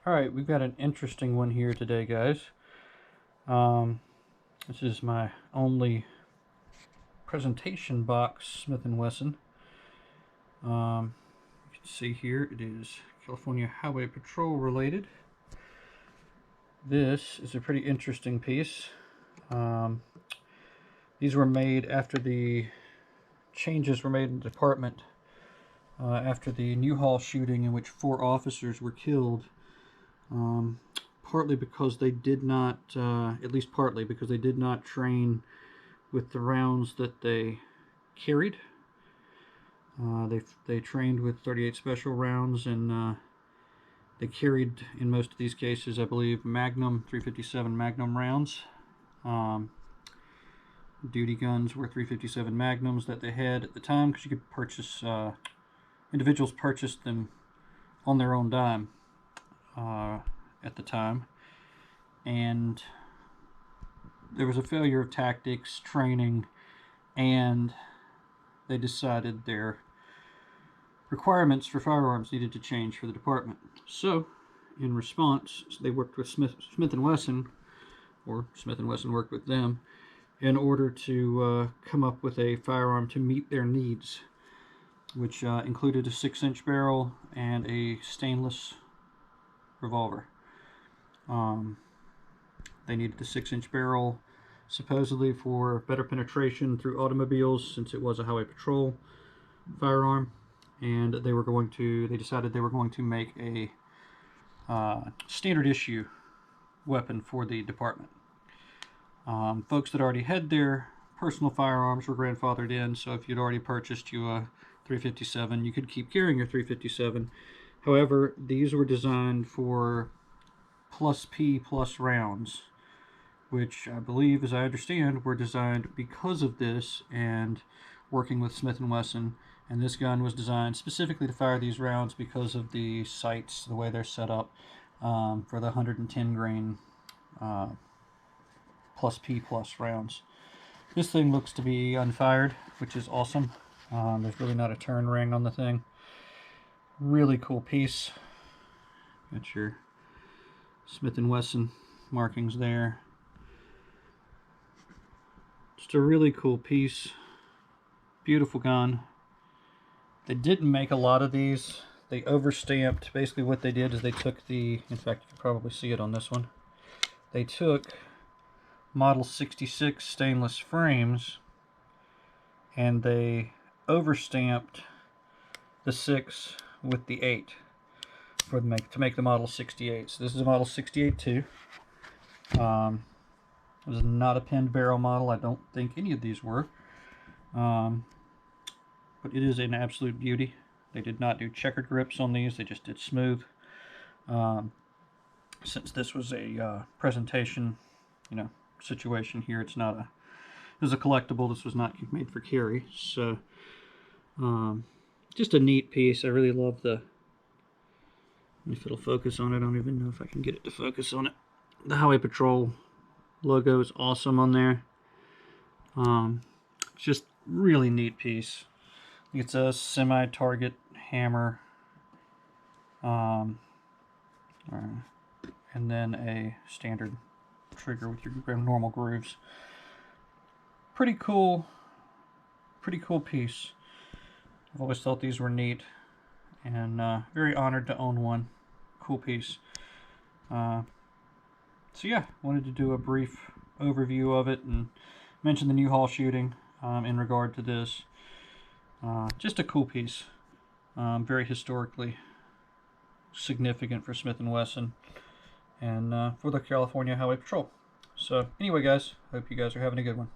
Alright, we've got an interesting one here today, guys. This is my only presentation box Smith & Wesson. You can see here it is California Highway Patrol related. This is a pretty interesting piece. These were made after the changes were made in the department after the Newhall shooting, in which 4 officers were killed. Partly because they did not, at least partly because they did not train with the rounds that they carried. They trained with 38 special rounds, and they carried, in most of these cases, I believe, Magnum 357 Magnum rounds. Duty guns were 357 Magnums that they had at the time, because you could purchase, individuals purchased them on their own dime at the time. And there was a failure of tactics, training, and they decided their requirements for firearms needed to change for the department. So, in response, they worked with Smith & Wesson, or Smith & Wesson worked with them, in order to come up with a firearm to meet their needs, which included a 6-inch barrel and a stainless revolver. They needed the 6-inch barrel supposedly for better penetration through automobiles, since it was a highway patrol firearm, and they decided they were going to make a standard issue weapon for the department. Folks that already had their personal firearms were grandfathered in, so if you'd already purchased you a 357, you could keep carrying your 357. However, these were designed for +P+ rounds, which I believe, as I understand, were designed because of this, and working with Smith & Wesson. And this gun was designed specifically to fire these rounds because of the sights, the way they're set up for the 110 grain +P+ rounds. This thing looks to be unfired, which is awesome. There's really not a turn ring on the thing. Really cool piece. Got your Smith & Wesson markings there. Just a really cool piece. Beautiful gun. They didn't make a lot of these. They overstamped. Basically what they did is they took in fact you can probably see it on this one. They took Model 66 stainless frames and they overstamped the 6 with the 8 to make the Model 68. So this is a Model 68 too. It was not a pinned barrel model. I don't think any of these were. But it is an absolute beauty. They did not do checkered grips on these. They just did smooth. Since this was a presentation, situation here, it was a collectible. This was not made for carry. So, just a neat piece. I really love if it'll focus on it. I don't even know if I can get it to focus on it. The Highway Patrol logo is awesome on there. It's just really neat piece. It's a semi-target hammer, and then a standard trigger with your normal grooves. Pretty cool piece. I've always thought these were neat, and very honored to own one. Cool piece. So yeah, wanted to do a brief overview of it and mention the Newhall shooting in regard to this. Just a cool piece. Very historically significant for Smith & Wesson and for the California Highway Patrol. So anyway, guys, hope you guys are having a good one.